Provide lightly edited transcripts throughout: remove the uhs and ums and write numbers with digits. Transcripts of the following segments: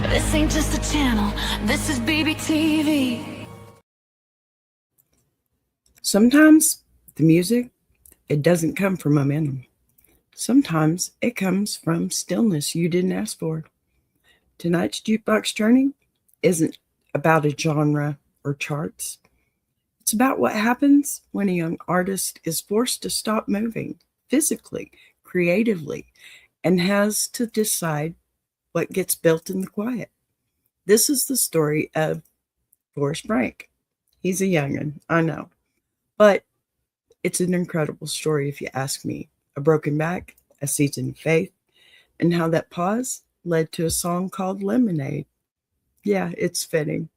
This ain't just a channel, this is BBTV. Sometimes the music, it doesn't come from momentum. Sometimes it comes from stillness you didn't ask for. Tonight's Jukebox Journey isn't about a genre or charts. It's about what happens when a young artist is forced to stop moving physically, creatively, and has to decide what gets built in the quiet. This is the story of Forrest Frank. He's a young'un, I know, but it's an incredible story if you ask me. A broken back, a season of faith, and how that pause led to a song called Lemonade. Yeah, it's fitting.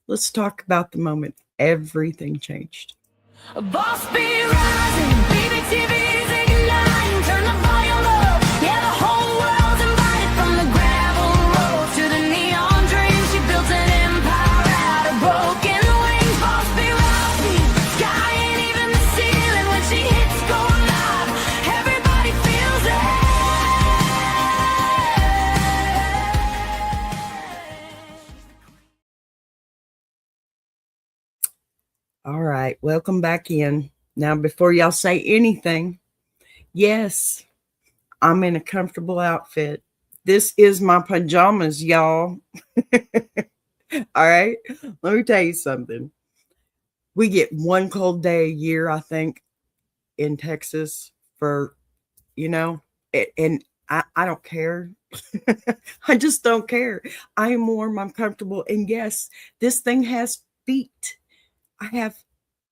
Let's talk about the moment everything changed. A boss be rising, BBTV's igniting. Turn the volume up, yeah, the whole world's invited. From the gravel road to the neon dream, she built an empire out of broken wings. Boss be rising, sky ain't even the ceiling. When she hits go live, everybody feels it. All right, welcome back in. Now, before y'all say anything, yes, I'm in a comfortable outfit. This is my pajamas, y'all. All right, let me tell you something. We get one cold day a year, I think, in Texas for, and I don't care. I just don't care. I am warm, I'm comfortable. And yes, this thing has feet. I have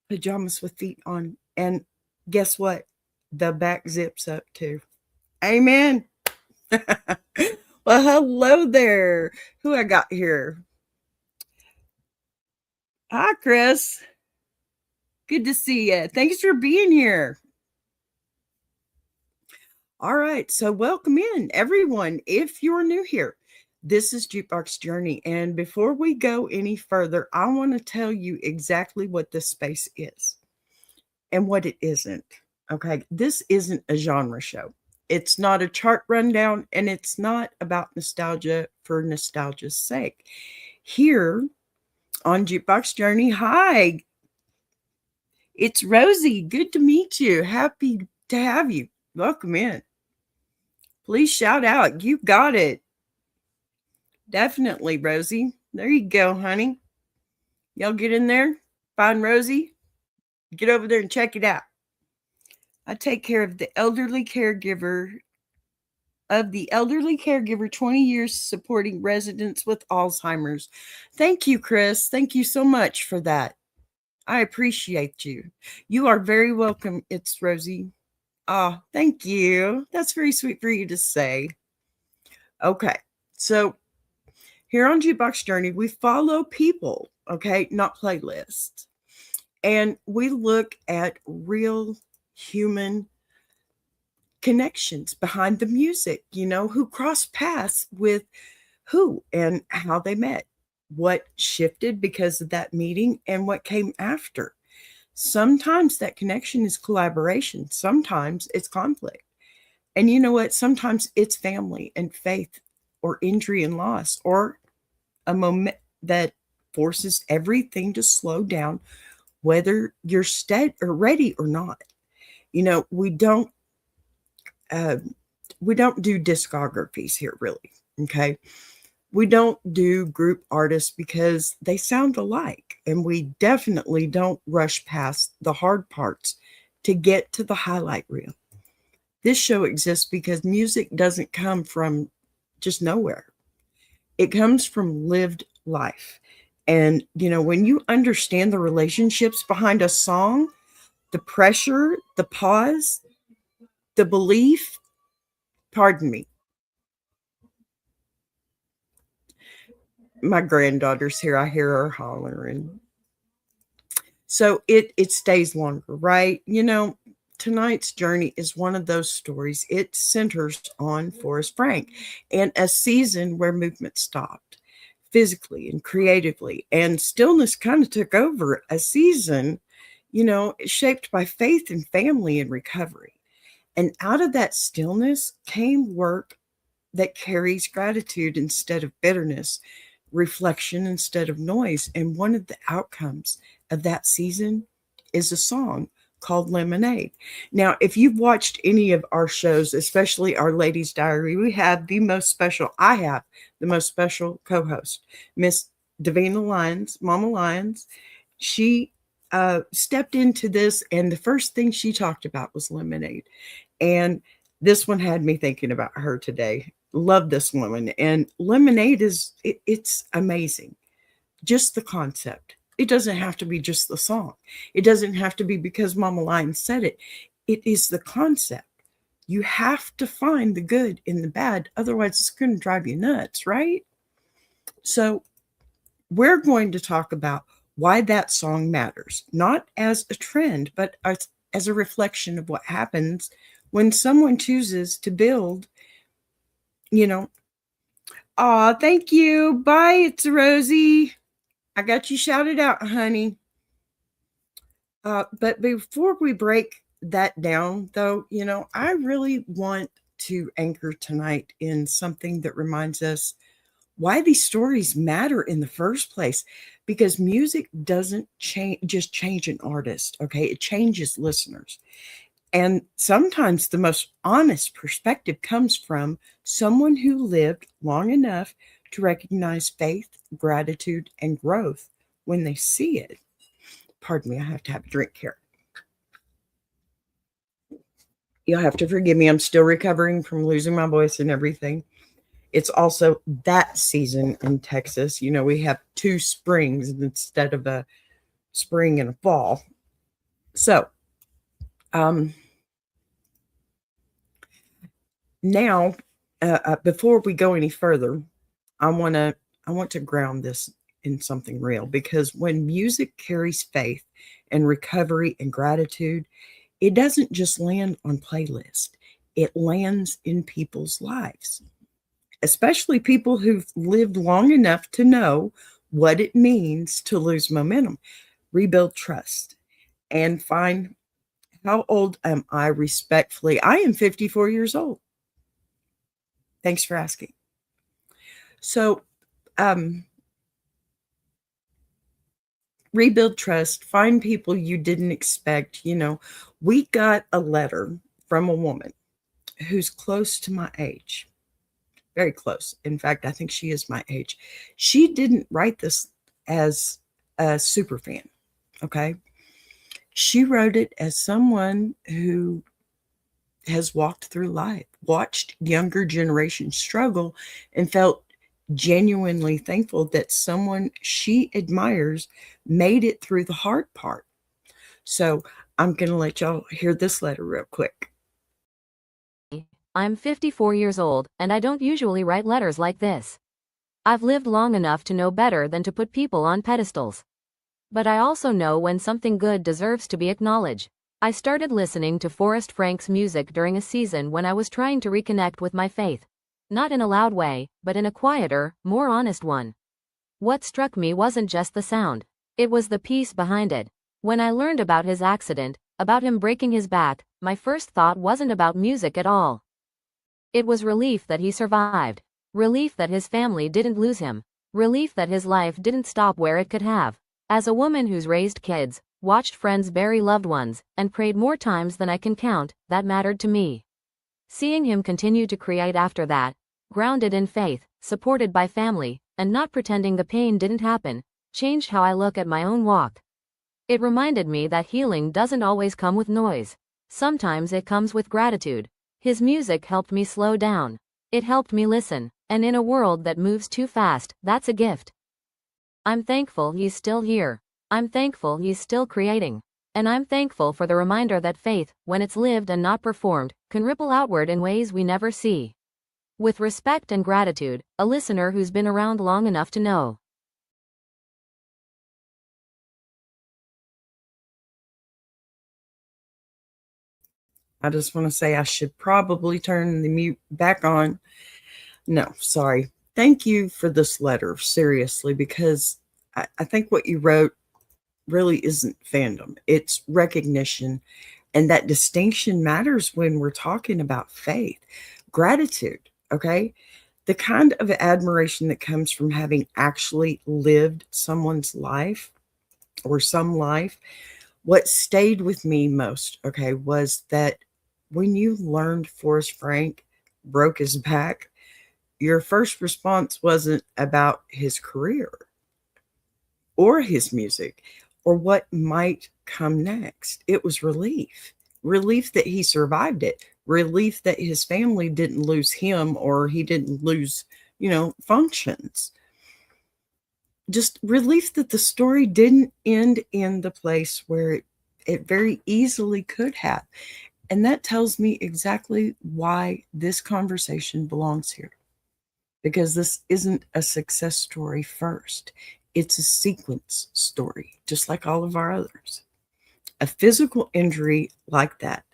pajamas with feet on. And guess what? The back zips up too. Amen. Well, hello there. Who I got here? Hi, Chris. Good to see you. Thanks for being here. All right. So welcome in, everyone. If you're new here, this is Jukebox Journey. And before we go any further, I want to tell you exactly what this space is and what it isn't. Okay. This isn't a genre show. It's not a chart rundown, and it's not about nostalgia for nostalgia's sake. Here on Jukebox Journey, hi, it's Rosie. Good to meet you. Happy to have you. Welcome in. Please shout out. You got it. Definitely, Rosie. There you go, honey. Y'all get in there, find Rosie, get over there and check it out. I take care of the elderly caregiver 20 years supporting residents with Alzheimer's. Thank you, Chris. Thank you so much for that. I appreciate you. You are very welcome. It's Rosie. Ah, thank you. That's very sweet for you to say. Okay, so here on Jukebox Journey, we follow people, okay, not playlists. And we look at real human connections behind the music, who crossed paths with who and how they met, what shifted because of that meeting, and what came after. Sometimes that connection is collaboration, sometimes it's conflict. And you know what? Sometimes it's family and faith, or injury and loss, or a moment that forces everything to slow down, whether you're ready or not. We don't do discographies here, really. Okay. We don't do group artists because they sound alike. And we definitely don't rush past the hard parts to get to the highlight reel. This show exists because music doesn't come from just nowhere. It comes from lived life. And, when you understand the relationships behind a song, the pressure, the pause, the belief, pardon me. My granddaughter's here. I hear her hollering. So it stays longer, right? Tonight's journey is one of those stories. It centers on Forrest Frank and a season where movement stopped physically and creatively, and stillness kind of took over. A season, shaped by faith and family and recovery. And out of that stillness came work that carries gratitude instead of bitterness, reflection instead of noise. And one of the outcomes of that season is a song called Lemonade. Now, if you've watched any of our shows, especially our Ladies Diary, I have the most special co-host, Miss Davina Lyons, Mama Lyons. She stepped into this, and the first thing she talked about was lemonade. And this one had me thinking about her today. Love this woman. And lemonade it's amazing. Just the concept. It doesn't have to be just the song. It doesn't have to be because Mama Lion said it. It is the concept. You have to find the good in the bad. Otherwise, it's going to drive you nuts, right? So we're going to talk about why that song matters, not as a trend, but as a reflection of what happens when someone chooses to build, thank you. Bye, it's Rosie. I got you shouted out, honey. But before we break that down, though, I really want to anchor tonight in something that reminds us why these stories matter in the first place. Because music doesn't just change an artist, okay? It changes listeners. And sometimes the most honest perspective comes from someone who lived long enough to recognize faith, gratitude, and growth when they see it. Pardon me, I have to have a drink here. You'll have to forgive me. I'm still recovering from losing my voice and everything. It's also that season in Texas. We have 2 springs instead of a spring and a fall. So, now, before we go any further, I want to ground this in something real, because when music carries faith and recovery and gratitude, it doesn't just land on playlists. It lands in people's lives, especially people who've lived long enough to know what it means to lose momentum, rebuild trust, and find, how old am I respectfully? I am 54 years old. Thanks for asking. So, rebuild trust, find people you didn't expect. We got a letter from a woman who's close to my age, very close. In fact, I think she is my age. She didn't write this as a super fan, okay? She wrote it as someone who has walked through life, watched younger generations struggle, and felt genuinely thankful that someone she admires made it through the hard part. So I'm going to let y'all hear this letter real quick. I'm 54 years old, and I don't usually write letters like this. I've lived long enough to know better than to put people on pedestals. But I also know when something good deserves to be acknowledged. I started listening to Forrest Frank's music during a season when I was trying to reconnect with my faith. Not in a loud way, but in a quieter, more honest one. What struck me wasn't just the sound. It was the peace behind it. When I learned about his accident, about him breaking his back, my first thought wasn't about music at all. It was relief that he survived. Relief that his family didn't lose him. Relief that his life didn't stop where it could have. As a woman who's raised kids, watched friends bury loved ones, and prayed more times than I can count, that mattered to me. Seeing him continue to create after that, grounded in faith, supported by family, and not pretending the pain didn't happen, changed how I look at my own walk. It reminded me that healing doesn't always come with noise. Sometimes it comes with gratitude. His music helped me slow down. It helped me listen, and in a world that moves too fast, that's a gift. I'm thankful he's still here. I'm thankful he's still creating. And I'm thankful for the reminder that faith, when it's lived and not performed, can ripple outward in ways we never see. With respect and gratitude, a listener who's been around long enough to know. I just want to say I should probably turn the mute back on. No, sorry. Thank you for this letter, seriously, because I think what you wrote really isn't fandom. It's recognition. And that distinction matters when we're talking about faith. Gratitude. Okay. The kind of admiration that comes from having actually lived someone's life or some life, what stayed with me most, okay, was that when you learned Forrest Frank broke his back, your first response wasn't about his career or his music or what might come next. It was relief. Relief that he survived it. Relief that his family didn't lose him or he didn't lose, functions. Just relief that the story didn't end in the place where it very easily could have. And that tells me exactly why this conversation belongs here. Because this isn't a success story first. It's a sequence story, just like all of our others. A physical injury like that,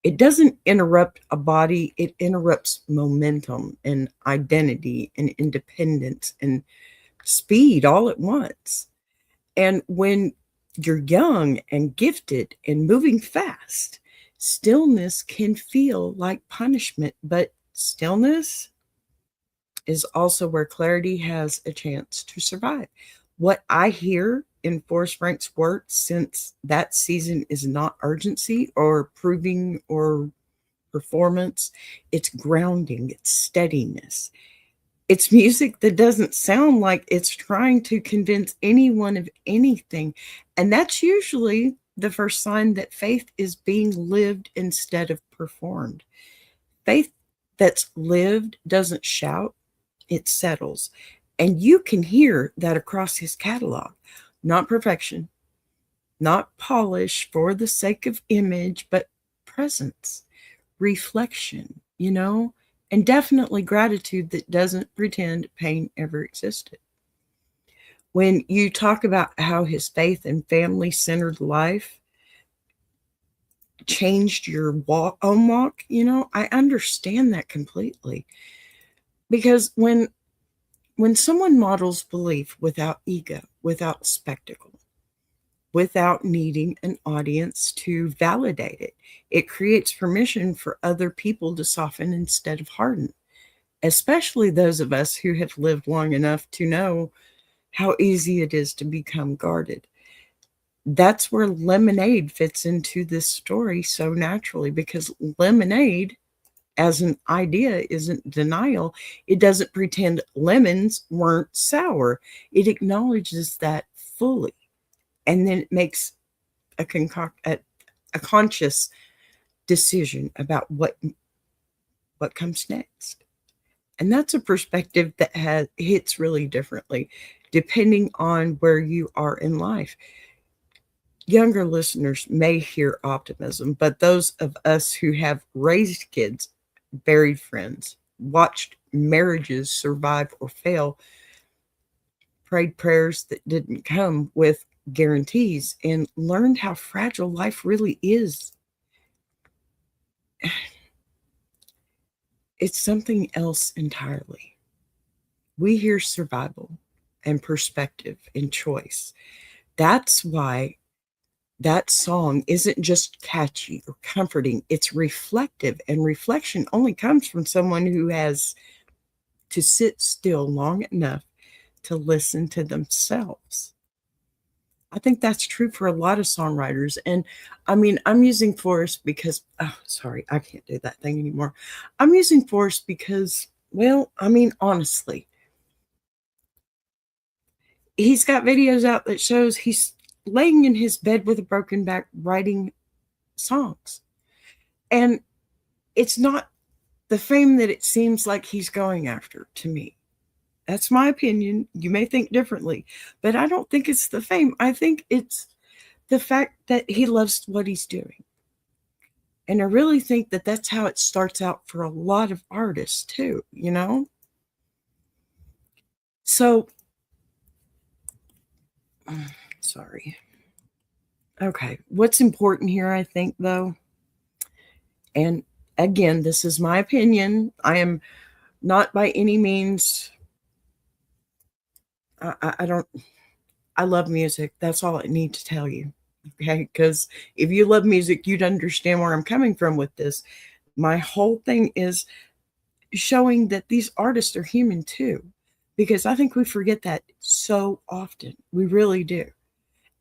it doesn't interrupt a body, it interrupts momentum and identity and independence and speed all at once. And when you're young and gifted and moving fast, stillness can feel like punishment, but stillness is also where clarity has a chance to survive. What I hear in Forrest Frank's work since that season is not urgency or proving or performance, it's grounding, it's steadiness. It's music that doesn't sound like it's trying to convince anyone of anything. And that's usually the first sign that faith is being lived instead of performed. Faith that's lived doesn't shout, it settles. And you can hear that across his catalog. Not perfection, not polish for the sake of image, but presence, reflection, and definitely gratitude that doesn't pretend pain ever existed. When you talk about how his faith and family centered life changed your own walk, I understand that completely. Because when someone models belief without ego, without spectacle, without needing an audience to validate it, it creates permission for other people to soften instead of harden, especially those of us who have lived long enough to know how easy it is to become guarded. That's where lemonade fits into this story so naturally, because lemonade as an idea isn't denial. It doesn't pretend lemons weren't sour. It acknowledges that fully. And then it makes a conscious decision about what comes next. And that's a perspective that hits really differently depending on where you are in life. Younger listeners may hear optimism, but those of us who have raised kids, buried friends, watched marriages survive or fail, prayed prayers that didn't come with guarantees, and learned how fragile life really is. It's something else entirely. We hear survival and perspective and choice. That's why that song isn't just catchy or comforting, it's reflective. And reflection only comes from someone who has to sit still long enough to listen to themselves. I think that's true for a lot of songwriters. And I mean, I'm using Forrest because, oh, sorry, I can't do that thing anymore. I'm using Forrest because, well, I mean, honestly, he's got videos out that shows he's laying in his bed with a broken back writing songs. And it's not the fame that it seems like he's going after to me. That's my opinion. You may think differently, but I don't think it's the fame. I think it's the fact that he loves what he's doing. And I really think that that's how it starts out for a lot of artists too, So, sorry. Okay. What's important here, I think, though, and again, this is my opinion. I am not by any means, I don't, I love music. That's all I need to tell you. Okay. Because if you love music, you'd understand where I'm coming from with this. My whole thing is showing that these artists are human too, because I think we forget that so often. We really do.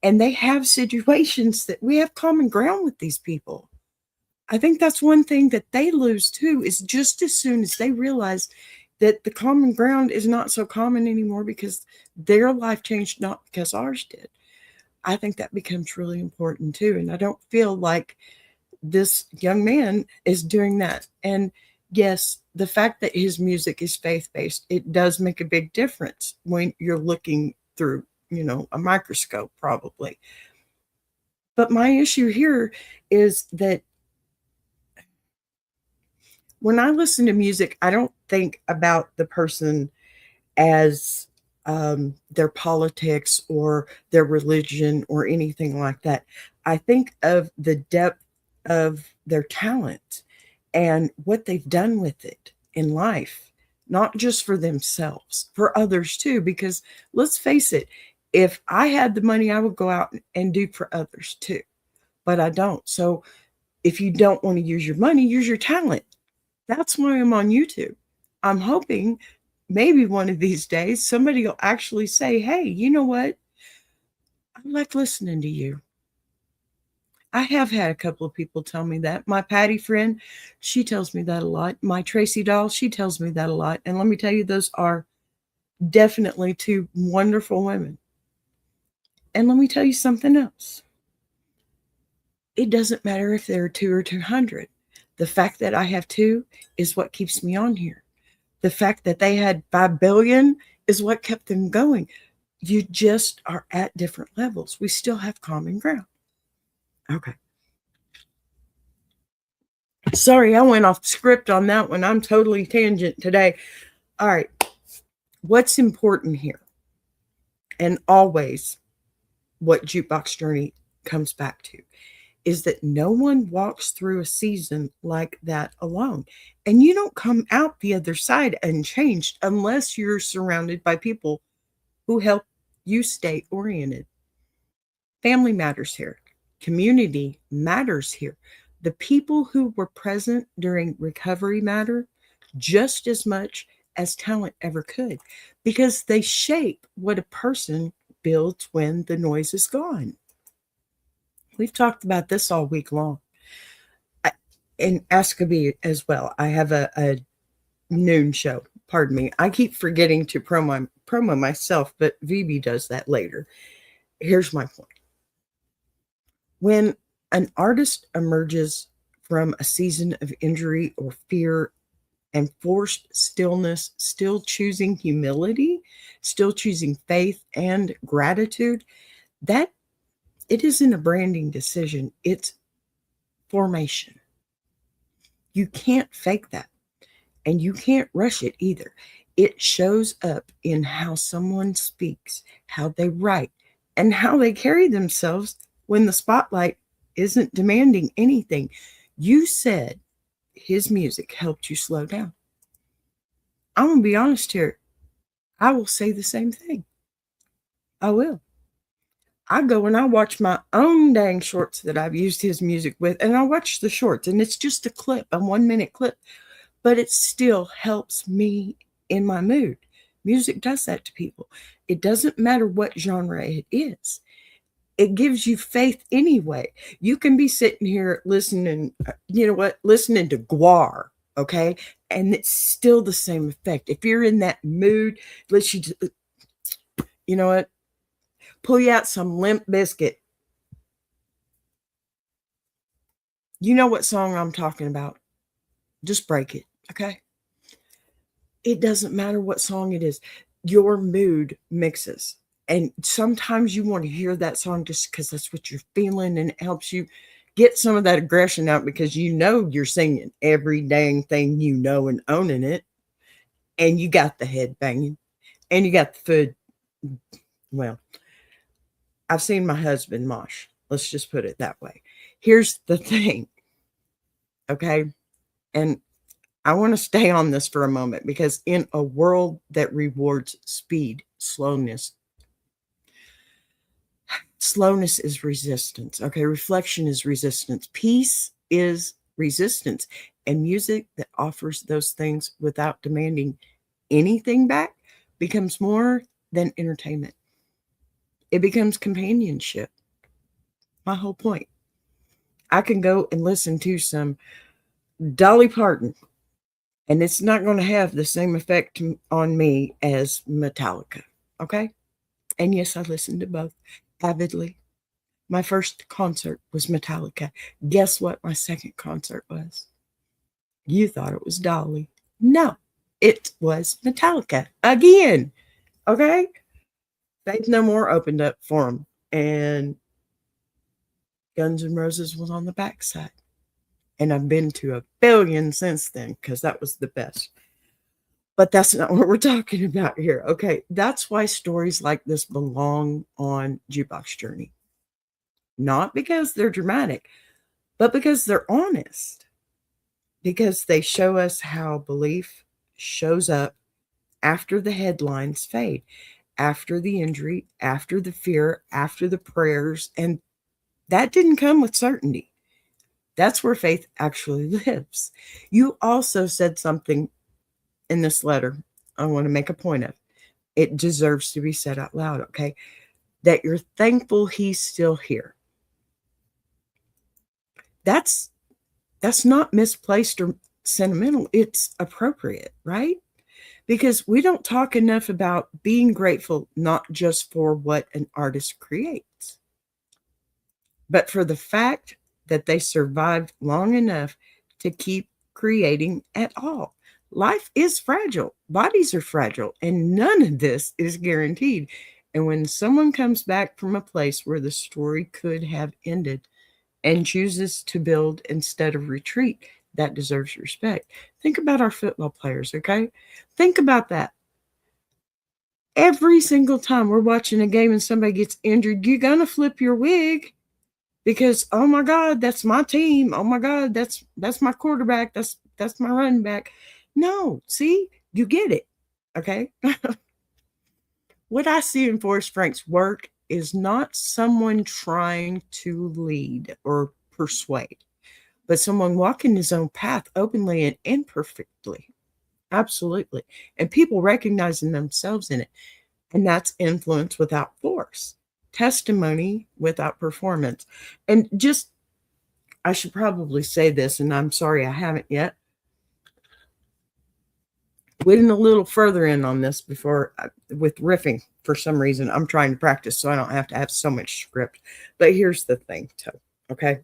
And they have situations that we have common ground with these people. I think that's one thing that they lose too, is just as soon as they realize that the common ground is not so common anymore because their life changed, not because ours did. I think that becomes really important too. And I don't feel like this young man is doing that. And yes, the fact that his music is faith-based, it does make a big difference when you're looking through, a microscope, probably. But my issue here is that when I listen to music, I don't think about the person as their politics or their religion or anything like that. I think of the depth of their talent and what they've done with it in life, not just for themselves, for others too. Because let's face it, if I had the money, I would go out and do for others too, but I don't. So if you don't want to use your money, use your talent. That's why I'm on YouTube. I'm hoping maybe one of these days somebody will actually say, hey, you know what? I like listening to you. I have had a couple of people tell me that. My Patty friend, she tells me that a lot. My Tracy doll, she tells me that a lot. And let me tell you, those are definitely two wonderful women. And let me tell you something else. It doesn't matter if there are 2 or 200. The fact that I have 2 is what keeps me on here. The fact that they had 5 billion is what kept them going. You just are at different levels. We still have common ground. Okay. Sorry, I went off script on that one. I'm totally tangent today. All right. What's important here, and always what Jukebox Journey comes back to, is that no one walks through a season like that alone. And you don't come out the other side unchanged unless you're surrounded by people who help you stay oriented. Family matters here. Community matters here. The people who were present during recovery matter just as much as talent ever could, because they shape what a person builds when the noise is gone. We've talked about this all week long. And Askaby as well. I have a noon show. Pardon me. I keep forgetting to promo myself, but VB does that later. Here's my point. When an artist emerges from a season of injury or fear and forced stillness, still choosing humility, still choosing faith and gratitude, that it isn't a branding decision. It's formation. You can't fake that, and you can't rush it either. It shows up in how someone speaks, how they write, and how they carry themselves when the spotlight isn't demanding anything. You said his music helped you slow down. I'm going to be honest here. I will say the same thing. I will. I go and I watch my own dang shorts that I've used his music with, and I watch the shorts, and it's just a clip, a 1-minute clip, but it still helps me in my mood. Music does that to people. It doesn't matter what genre it is. It gives you faith anyway. You can be sitting here listening, listening to Guar, okay? And it's still the same effect. If you're in that mood, you know what? Pull you out some Limp Biscuit. You know what song I'm talking about. Just break it, okay? It doesn't matter what song it is. Your mood mixes. And sometimes you want to hear that song just because that's what you're feeling, and it helps you get some of that aggression out because you know you're singing every dang thing you know and owning it. And you got the head banging. And you got the food. Well, I've seen my husband mosh. Let's just put it that way. Here's the thing. Okay? And I want to stay on this for a moment, because in a world that rewards speed, slowness is resistance. Okay. Reflection is resistance. Peace is resistance. And music that offers those things without demanding anything back becomes more than entertainment. It becomes companionship. My whole point. I can go and listen to some Dolly Parton, and it's not going to have the same effect on me as Metallica. Okay? And yes, I listened to both avidly. My first concert was Metallica. Guess what my second concert was? You thought it was Dolly. No, it was Metallica again. Okay? Faith No More opened up for them, and Guns N' Roses was on the backside. And I've been to a billion since then because that was the best. But that's not what we're talking about here. Okay, that's why stories like this belong on Jukebox Journey. Not because they're dramatic, but because they're honest. Because they show us how belief shows up after the headlines fade, after the injury, after the fear, after the prayers. And that didn't come with certainty. That's where faith actually lives. You also said something in this letter I want to make a point of. It deserves to be said out loud, okay? That you're thankful he's still here. That's not misplaced or sentimental. It's appropriate, right? Because we don't talk enough about being grateful not just for what an artist creates, but for the fact that they survived long enough to keep creating at all. Life is fragile, bodies are fragile, and none of this is guaranteed. And when someone comes back from a place where the story could have ended and chooses to build instead of retreat, that deserves respect. Think about our football players, okay? Think about that. Every single time we're watching a game and somebody gets injured, you're going to flip your wig because, oh my God, that's my team. Oh my God, that's my quarterback. That's my running back. No, see, you get it. Okay. What I see in Forrest Frank's work is not someone trying to lead or persuade, but someone walking his own path openly and imperfectly. Absolutely. And people recognizing themselves in it. And that's influence without force, testimony without performance. And just, I should probably say this, and I'm sorry I haven't yet. Waiting a little further in on this before with riffing for some reason. I'm trying to practice so I don't have to have so much script. But here's the thing, too. Okay.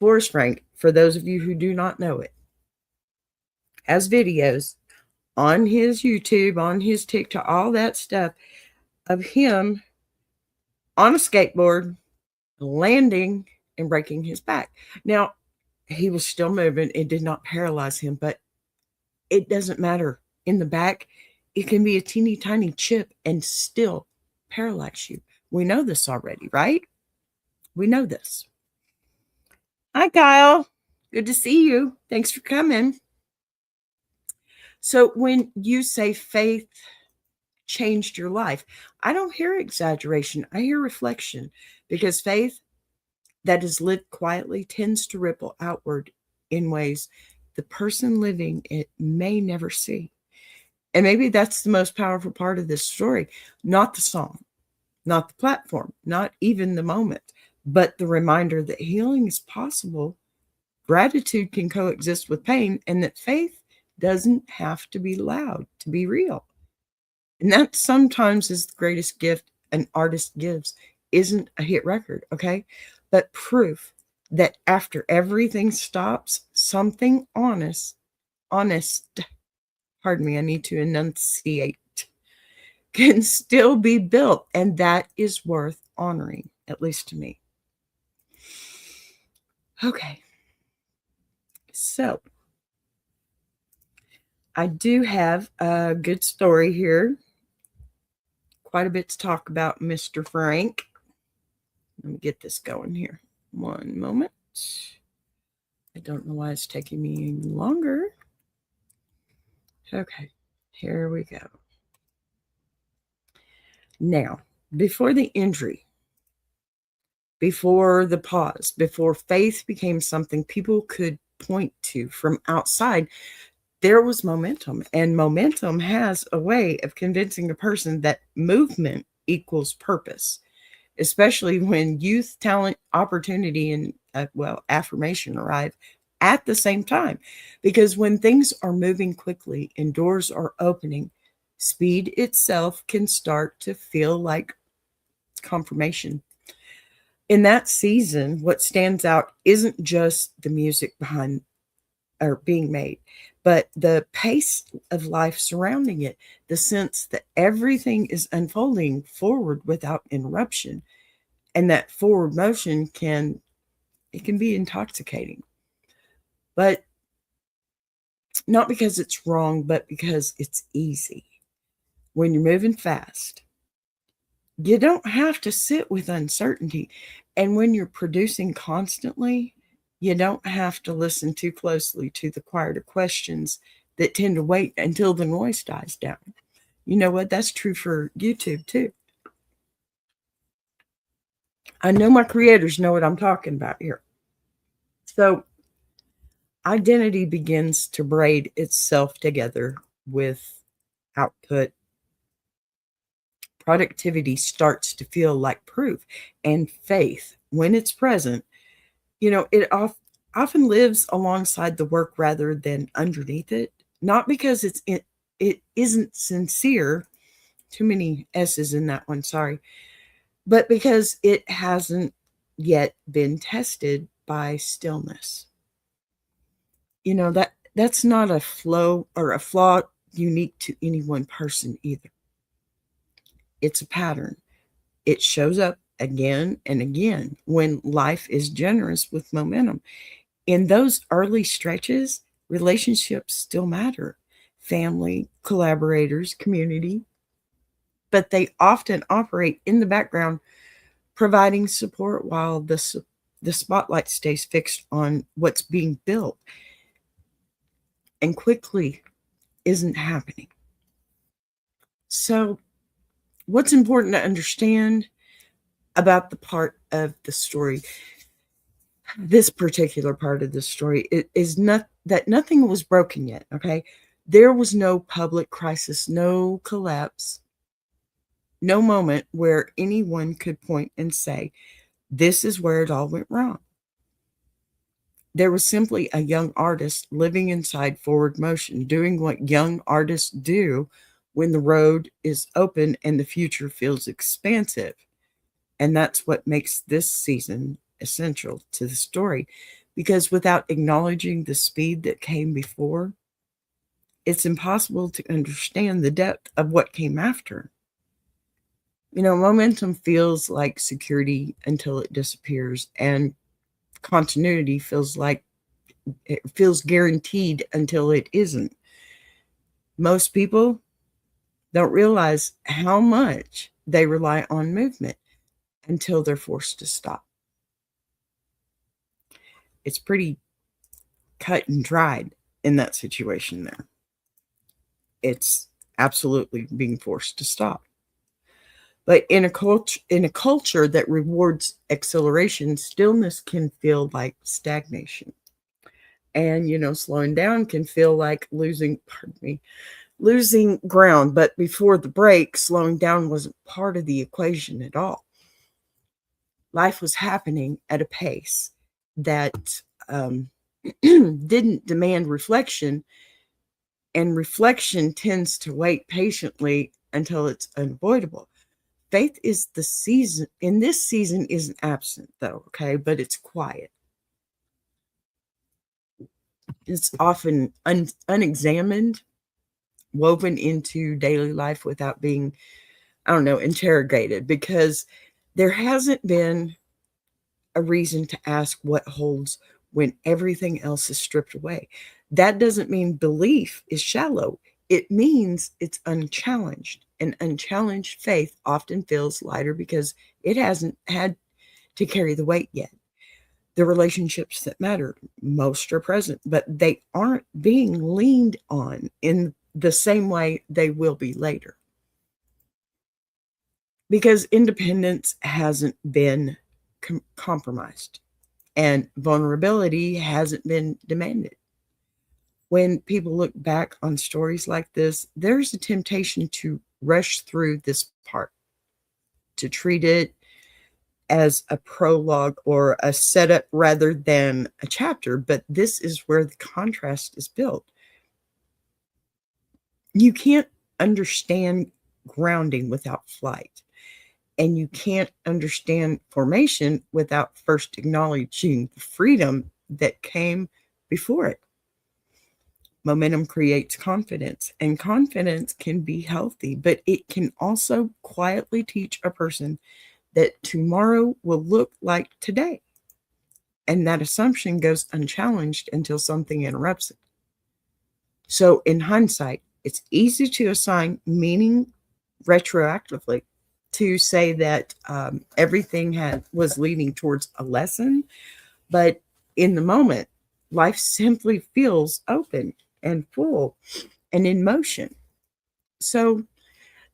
Forrest Frank, for those of you who do not know it, has videos on his YouTube, on his TikTok, all that stuff of him on a skateboard, landing and breaking his back. Now, he was still moving. It did not paralyze him, but it doesn't matter. In the back, it can be a teeny tiny chip and still paralyze you. We know this already, right? We know this. Hi, Kyle. Good to see you. Thanks for coming. So when you say faith changed your life, I don't hear exaggeration. I hear reflection, because faith that is lived quietly tends to ripple outward in ways the person living it may never see. And maybe that's the most powerful part of this story. Not the song, not the platform, not even the moment, but the reminder that healing is possible, gratitude can coexist with pain, and that faith doesn't have to be loud to be real. And that sometimes is the greatest gift an artist gives. Isn't a hit record, okay? But proof that after everything stops, something honest, pardon me, I need to enunciate, can still be built. And that is worth honoring, at least to me. Okay. So I do have a good story here. Quite a bit to talk about, Mr. Frank. Let me get this going here. One moment. I don't know why it's taking me any longer. Okay, here we go. Now, before the injury, before the pause, before faith became something people could point to from outside, there was momentum. And momentum has a way of convincing a person that movement equals purpose, especially when youth, talent, opportunity, and affirmation arrive at the same time. Because when things are moving quickly and doors are opening, speed itself can start to feel like confirmation. In that season, what stands out isn't just the music behind or being made, but the pace of life surrounding it, the sense that everything is unfolding forward without interruption, and that forward motion can be intoxicating. But not because it's wrong, but because it's easy. When you're moving fast, you don't have to sit with uncertainty. And when you're producing constantly, you don't have to listen too closely to the quieter questions that tend to wait until the noise dies down. You know what? That's true for YouTube too. I know my creators know what I'm talking about here. So, identity begins to braid itself together with output. Productivity starts to feel like proof, and faith, when it's present, it often lives alongside the work rather than underneath it. Not because it isn't sincere, too many S's in that one, sorry, but because it hasn't yet been tested by stillness. That's not a flow or a flaw unique to any one person either. It's a pattern. It shows up again and again when life is generous with momentum. In those early stretches, relationships still matter. Family, collaborators, community, but they often operate in the background, providing support while the spotlight stays fixed on what's being built and quickly isn't happening. So, what's important to understand about the part of the story, this particular part of the story, is not that nothing was broken yet. Okay, there was no public crisis, no collapse, no moment where anyone could point and say, "This is where it all went wrong." There was simply a young artist living inside forward motion, doing what young artists do when the road is open and the future feels expansive. And that's what makes this season essential to the story, because without acknowledging the speed that came before, it's impossible to understand the depth of what came after. Momentum feels like security until it disappears, and continuity feels like it feels guaranteed until it isn't. Most people don't realize how much they rely on movement until they're forced to stop. It's pretty cut and dried in that situation there. It's absolutely being forced to stop. But in a culture that rewards acceleration, stillness can feel like stagnation. And slowing down can feel like losing ground. But before the break, slowing down wasn't part of the equation at all. Life was happening at a pace that didn't demand reflection, and reflection tends to wait patiently until it's unavoidable. Faith is the season in this season isn't absent though, okay, but it's quiet. It's often unexamined, woven into daily life without being, I don't know, interrogated, because there hasn't been a reason to ask what holds when everything else is stripped away. That doesn't mean belief is shallow. It means it's unchallenged. And unchallenged faith often feels lighter because it hasn't had to carry the weight yet. The relationships that matter most are present, but they aren't being leaned on in the same way they will be later. Because independence hasn't been compromised, and vulnerability hasn't been demanded. When people look back on stories like this, there's a temptation to rush through this part, to treat it as a prologue or a setup rather than a chapter. But this is where the contrast is built. You can't understand grounding without flight, and you can't understand formation without first acknowledging the freedom that came before it. Momentum creates confidence, and confidence can be healthy, but it can also quietly teach a person that tomorrow will look like today. And that assumption goes unchallenged until something interrupts it. So, in hindsight, it's easy to assign meaning retroactively, to say that everything was leading towards a lesson. But in the moment, life simply feels open and full and in motion. So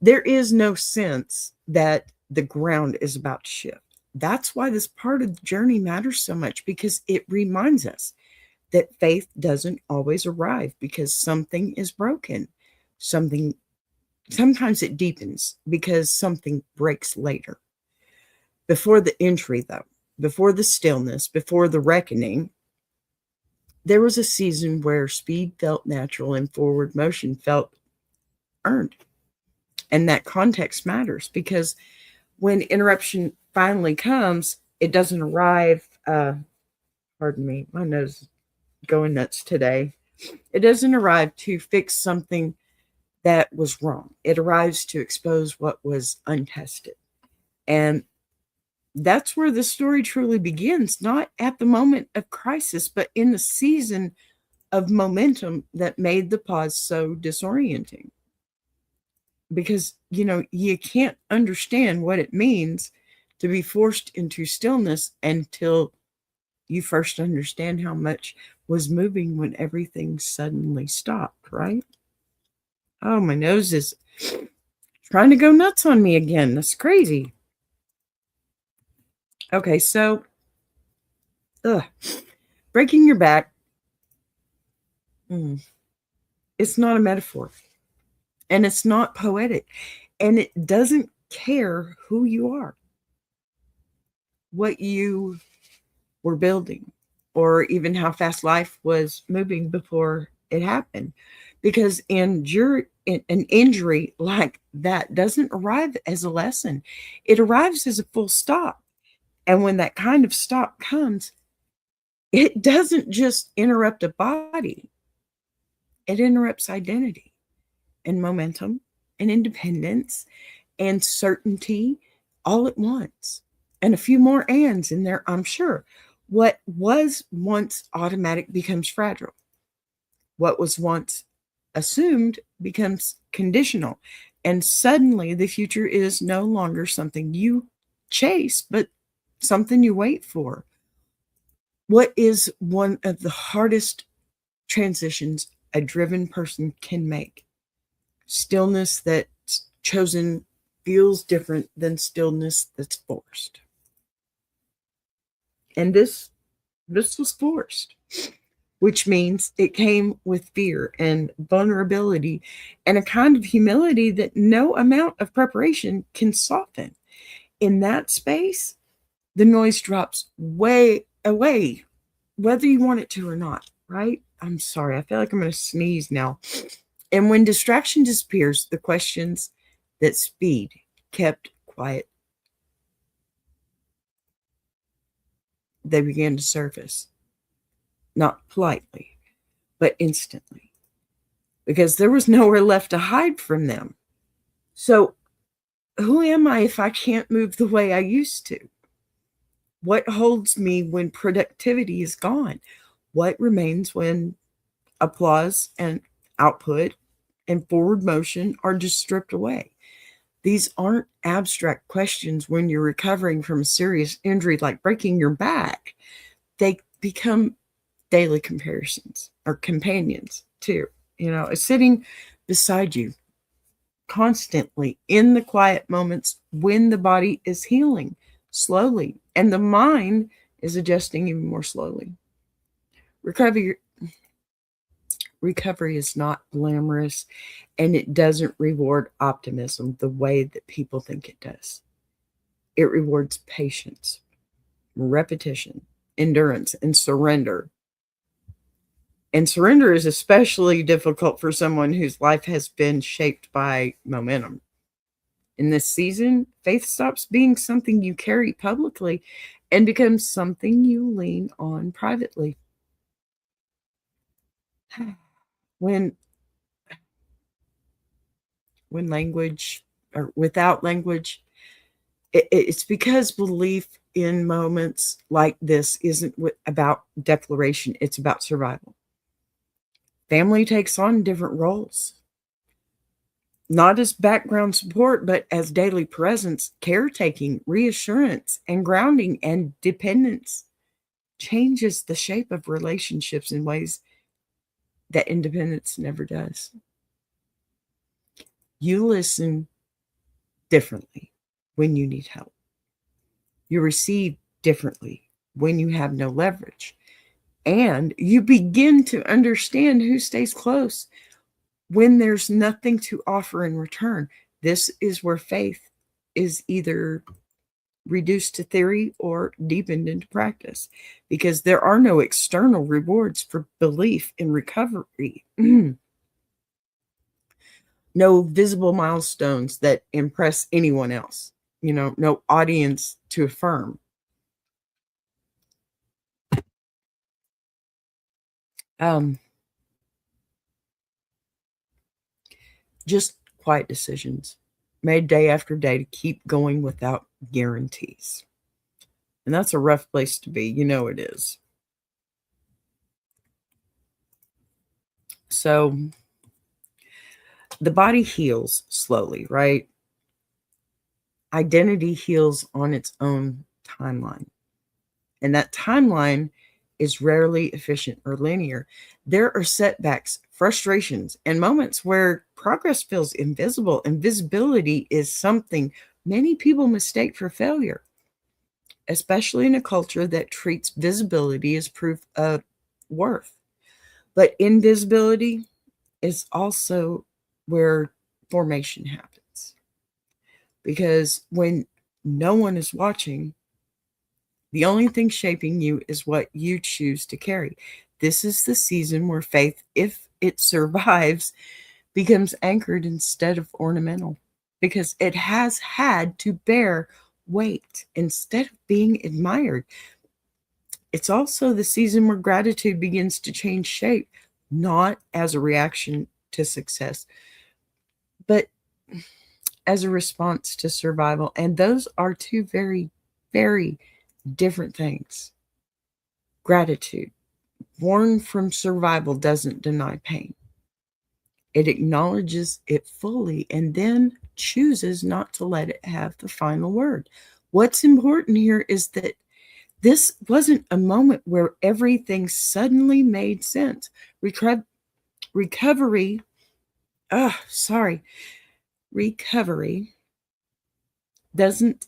there is no sense that the ground is about to shift. That's why this part of the journey matters so much, because it reminds us that faith doesn't always arrive because something is broken. Sometimes it deepens because something breaks later. Before the entry, though, before the stillness, before the reckoning, there was a season where speed felt natural and forward motion felt earned. And that context matters, because when interruption finally comes, it doesn't arrive. Pardon me, my nose is going nuts today. It doesn't arrive to fix something that was wrong. It arrives to expose what was untested. And that's where the story truly begins, not at the moment of crisis, but in the season of momentum that made the pause so disorienting. Because, you can't understand what it means to be forced into stillness until you first understand how much was moving when everything suddenly stopped, right? Oh, my nose is trying to go nuts on me again. That's crazy. Okay, so breaking your back, it's not a metaphor, and it's not poetic, and it doesn't care who you are, what you were building, or even how fast life was moving before it happened. Because an injury like that doesn't arrive as a lesson. It arrives as a full stop. And when that kind of stop comes, it doesn't just interrupt a body. It interrupts identity and momentum and independence and certainty all at once. And a few more ands in there, I'm sure. What was once automatic becomes fragile. What was once assumed becomes conditional. And suddenly the future is no longer something you chase, but something you wait for. What is one of the hardest transitions a driven person can make? Stillness that's chosen feels different than stillness that's forced. And this was forced, which means it came with fear and vulnerability and a kind of humility that no amount of preparation can soften. In that space, the noise drops way away, whether you want it to or not, right? I'm sorry. I feel like I'm going to sneeze now. And when distraction disappears, the questions that speed kept quiet, they began to surface, not politely, but instantly, because there was nowhere left to hide from them. So, who am I if I can't move the way I used to? What holds me when productivity is gone? What remains when applause and output and forward motion are just stripped away? These aren't abstract questions when you're recovering from a serious injury like breaking your back. They become daily comparisons or companions too. Sitting beside you constantly in the quiet moments when the body is healing, slowly, and the mind is adjusting even more slowly. Recovery is not glamorous, and it doesn't reward optimism the way that people think it does. It rewards patience, repetition, endurance, and surrender. And surrender is especially difficult for someone whose life has been shaped by momentum. In this season, faith stops being something you carry publicly and becomes something you lean on privately. When language or without language, it's because belief in moments like this isn't about declaration, it's about survival. Family takes on different roles, not as background support, but as daily presence, caretaking, reassurance, and grounding and dependence changes the shape of relationships in ways that independence never does. You listen differently when you need help. You receive differently when you have no leverage. And you begin to understand who stays close when there's nothing to offer in return. This is where faith is either reduced to theory or deepened into practice, because there are no external rewards for belief in recovery. No visible milestones that impress anyone else, no audience to affirm. Just quiet decisions made day after day to keep going without guarantees. And that's a rough place to be. It is. So the body heals slowly, right? Identity heals on its own timeline. And that timeline is rarely efficient or linear. There are setbacks, frustrations, and moments where progress feels invisible, and visibility is something many people mistake for failure, especially in a culture that treats visibility as proof of worth. But invisibility is also where formation happens, because when no one is watching, the only thing shaping you is what you choose to carry. This is the season where faith, if it survives, becomes anchored instead of ornamental, because it has had to bear weight instead of being admired. It's also the season where gratitude begins to change shape, not as a reaction to success, but as a response to survival. And those are two very, very different things. Gratitude, born from survival, doesn't deny pain. It acknowledges it fully and then chooses not to let it have the final word. What's important here is that this wasn't a moment where everything suddenly made sense. Recovery doesn't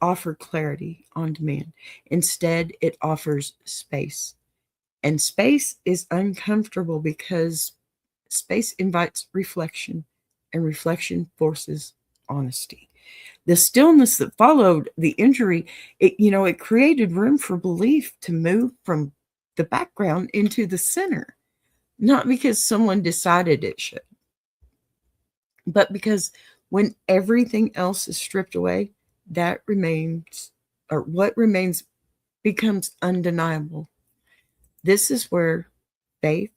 offer clarity on demand. Instead, it offers space. And space is uncomfortable because space invites reflection, and reflection forces honesty. The stillness that followed the injury, it created room for belief to move from the background into the center, not because someone decided it should, but because when everything else is stripped away, what remains becomes undeniable. This is where faith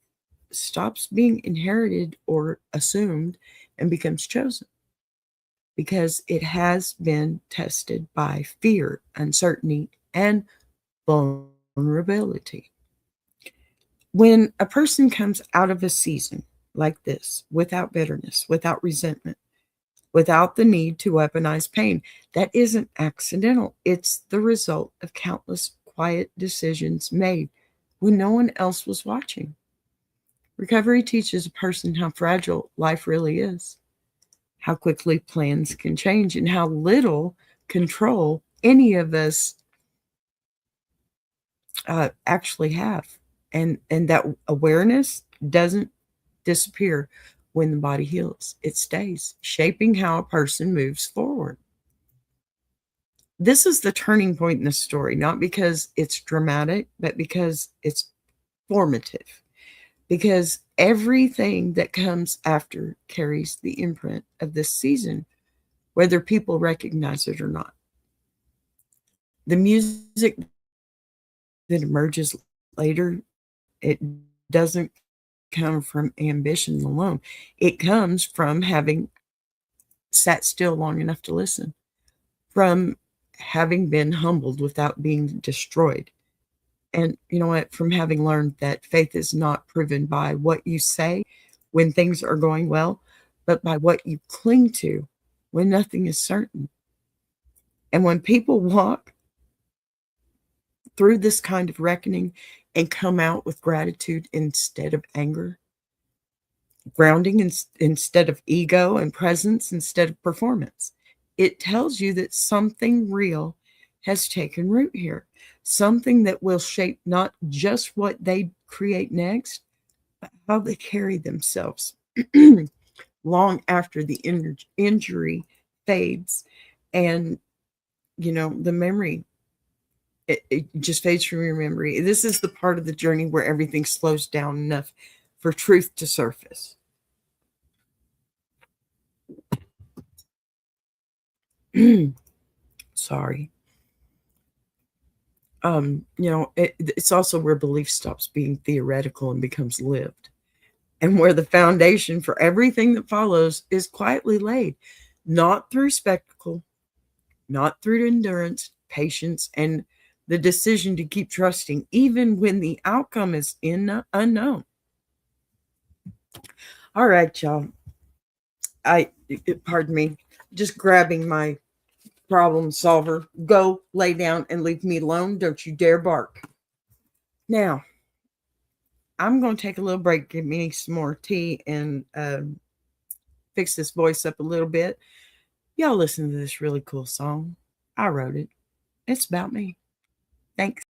stops being inherited or assumed and becomes chosen, because it has been tested by fear, uncertainty, and vulnerability. When a person comes out of a season like this without bitterness, without resentment, without the need to weaponize pain, that isn't accidental. It's the result of countless quiet decisions made when no one else was watching. Recovery teaches a person how fragile life really is, how quickly plans can change, and how little control any of us actually have. And that awareness doesn't disappear when the body heals. It stays, shaping how a person moves forward. This is the turning point in the story, not because it's dramatic, but because it's formative. Because everything that comes after carries the imprint of this season, whether people recognize it or not. The music that emerges later, it doesn't come from ambition alone. It comes from having sat still long enough to listen, from having been humbled without being destroyed. And you know what? From having learned that faith is not proven by what you say when things are going well, but by what you cling to when nothing is certain. And when people walk through this kind of reckoning and come out with gratitude instead of anger, grounding instead of ego, and presence instead of performance, it tells you that something real has taken root here, something that will shape not just what they create next, but how they carry themselves long after the injury fades and, the memory, it just fades from your memory. This is the part of the journey where everything slows down enough for truth to surface. Sorry. It's also where belief stops being theoretical and becomes lived, and where the foundation for everything that follows is quietly laid, not through spectacle, not through endurance, patience, and the decision to keep trusting even when the outcome is unknown. All right, y'all. Pardon me, just grabbing my problem solver. Go lay down and leave me alone. Don't you dare bark. Now, I'm going to take a little break, give me some more tea, and fix this voice up a little bit. Y'all listen to this really cool song. I wrote it. It's about me. Thanks.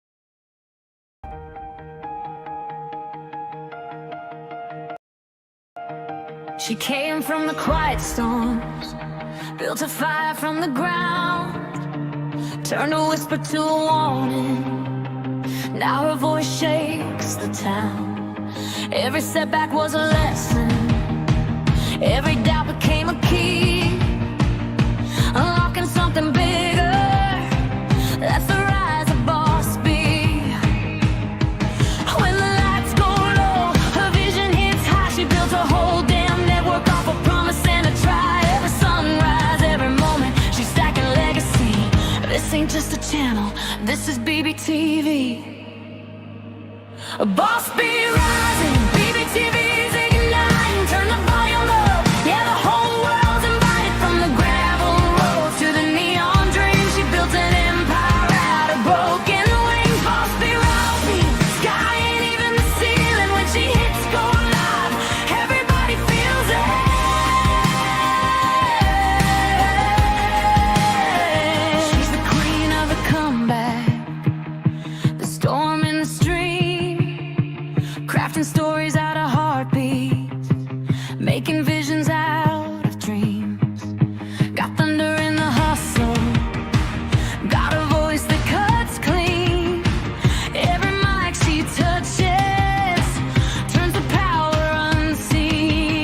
She came from the quiet storms, built a fire from the ground, turned a whisper to a warning. Now her voice shakes the town. Every setback was a lesson, every doubt became a key, unlocking something bigger. That's the rise of Boss B. When the lights go low, her vision hits high. She built a whole damn network off a promise and a try. Every sunrise, every moment, she's stacking legacy. This ain't just a channel, this is BBTV. Boss B rising, BBTV's igniting. Turn the volume up, yeah, the whole world's invited. From the gravel roads to the neon dreams, she built an empire out of broken wings. Boss B rising, sky ain't even the ceiling. When she hits go live, everybody feels it. She's the queen of the comeback, the storm in the stream, crafting stories out of heartbeats, making visions out of dreams. Got thunder in the hustle, got a voice that cuts clean. Every mic she touches turns the power unseen.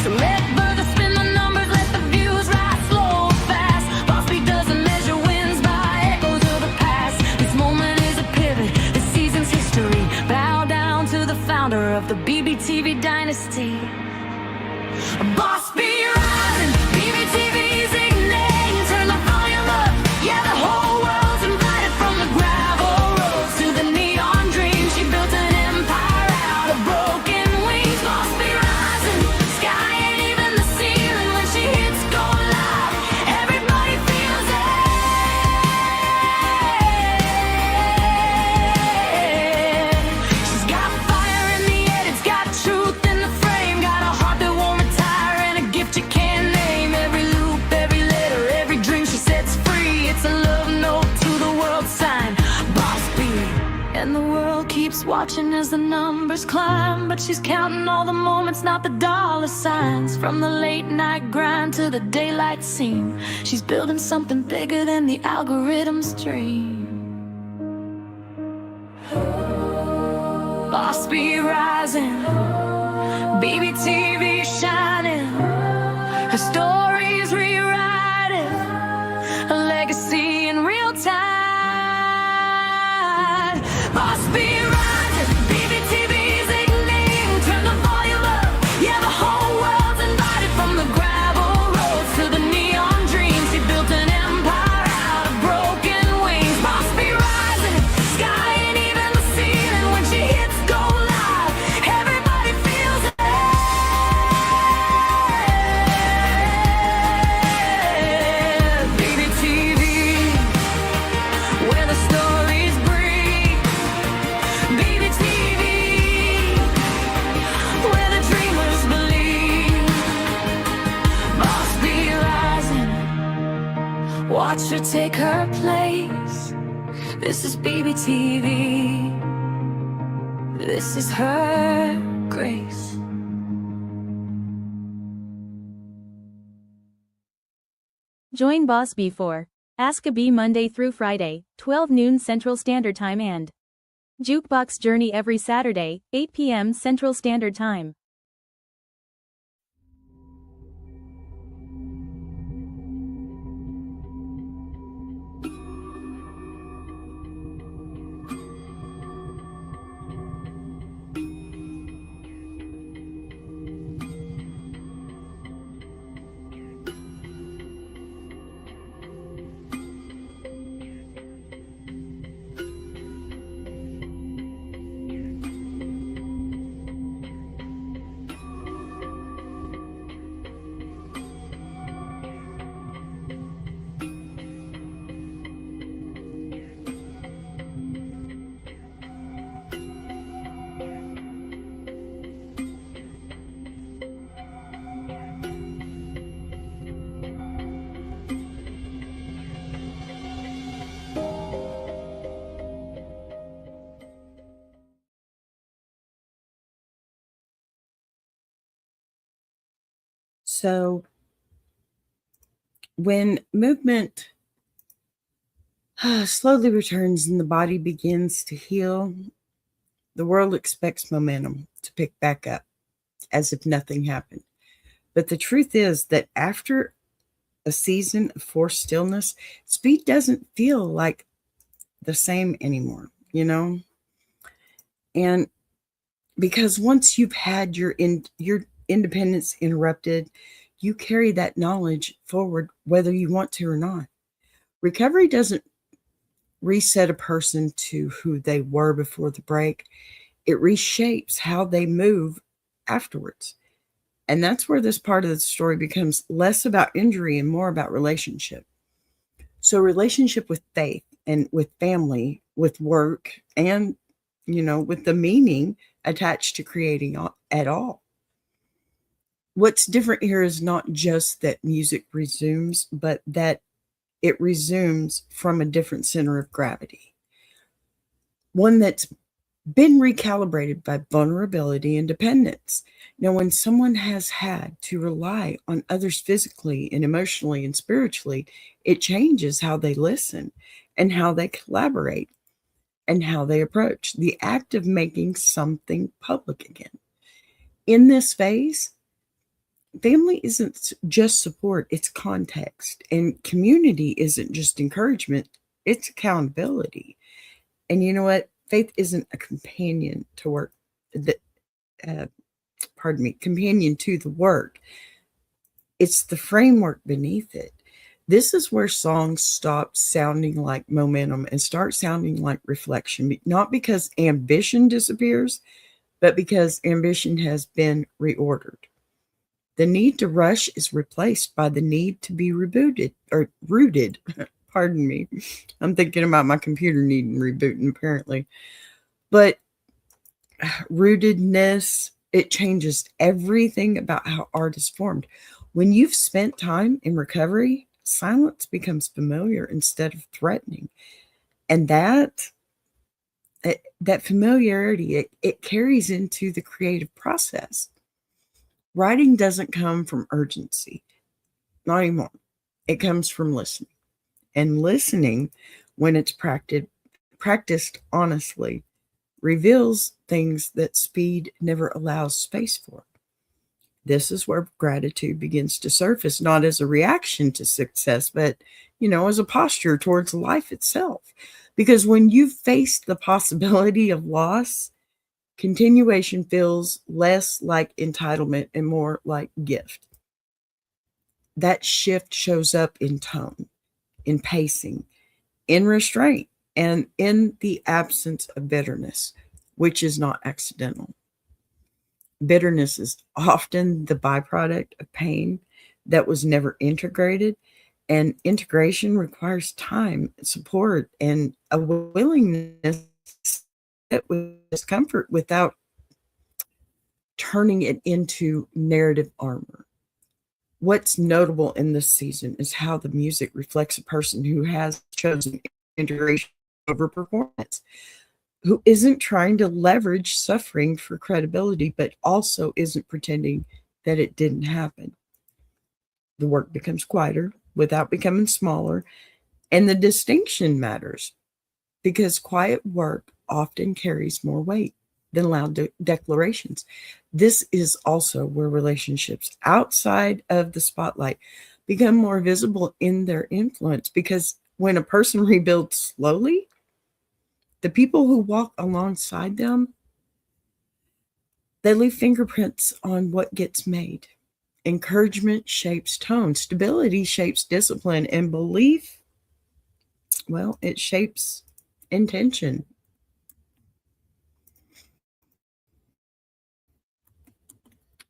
So let further spin the numbers, let the views rise slow or fast. Boss B doesn't measure wins by echoes of the past. This moment is a pivot, this season's history. Bow down to the founder of the BBTV dynasty. Boss B rising, BBTV's igniting. Turn the volume up, yeah, the whole world's invited. From the gravel roads to the neon dreams, she built an empire out of broken wings. Boss B rising, sky ain't even the ceiling. When she hits go live, everybody feels it. She's got fire in the head, it's got truth in the frame, got a heart that won't retire She's watching as the numbers climb, but she's counting all the moments, not the dollar signs. From the late night grind to the daylight scene, she's building something bigger than the algorithm's dream. Boss be rising, BBTV shining, her story's rewriting, a legacy in real time. Boss be rising, BBTV's igniting, turn the volume up, yeah, the whole world's invited. From the gravel roads to the neon dreams, she built an empire out of broken wings. Boss be rising, sky ain't even the ceiling when she hits go live, everybody feels it. BBTV, where the stories breathe. BBTV, where the dreamers believe. Boss be rising, watch her take her place. This is BBTV, this is her grace. Join Boss B for Ask a Bee Monday through Friday, 12 noon Central Standard Time and Jukebox Journey every Saturday, 8 p.m. Central Standard Time. So when movement slowly returns and the body begins to heal, the world expects momentum to pick back up as if nothing happened. But the truth is that after a season of forced stillness, speed doesn't feel like the same anymore, you know? And because once you've had your independence interrupted, you carry that knowledge forward whether you want to or not. Recovery doesn't reset a person to who they were before the break. It reshapes how they move afterwards. And that's where this part of the story becomes less about injury and more about relationship. So relationship with faith and with family, with work, and, with the meaning attached to creating at all. What's different here is not just that music resumes, but that it resumes from a different center of gravity. One that's been recalibrated by vulnerability and dependence. Now, when someone has had to rely on others physically and emotionally and spiritually, it changes how they listen and how they collaborate and how they approach the act of making something public again. In this phase, family isn't just support, it's context. And community isn't just encouragement, it's accountability. And you know what? Faith isn't a companion to work. Companion to the work. It's the framework beneath it. This is where songs stop sounding like momentum and start sounding like reflection. Not because ambition disappears, but because ambition has been reordered. The need to rush is replaced by the need to be rooted. Pardon me. I'm thinking about my computer needing rebooting, apparently. But rootedness, it changes everything about how art is formed. When you've spent time in recovery, silence becomes familiar instead of threatening. And that that familiarity, it carries into the creative process. Writing doesn't come from urgency, not anymore. It comes from listening. And listening, when it's practiced honestly, reveals things that speed never allows space for. This is where gratitude begins to surface, not as a reaction to success, but, as a posture towards life itself. Because when you face the possibility of loss, continuation feels less like entitlement and more like gift. That shift shows up in tone, in pacing, in restraint, and in the absence of bitterness, which is not accidental. Bitterness is often the byproduct of pain that was never integrated, and integration requires time, support, and a willingness to sit with discomfort without turning it into narrative armor. What's notable in this season is how the music reflects a person who has chosen integration over performance, who isn't trying to leverage suffering for credibility, but also isn't pretending that it didn't happen. The work becomes quieter without becoming smaller, and the distinction matters because quiet work often carries more weight than loud declarations. This is also where relationships outside of the spotlight become more visible in their influence, because when a person rebuilds slowly, the people who walk alongside them, they leave fingerprints on what gets made. Encouragement shapes tone, stability shapes discipline, and belief, well, it shapes intention.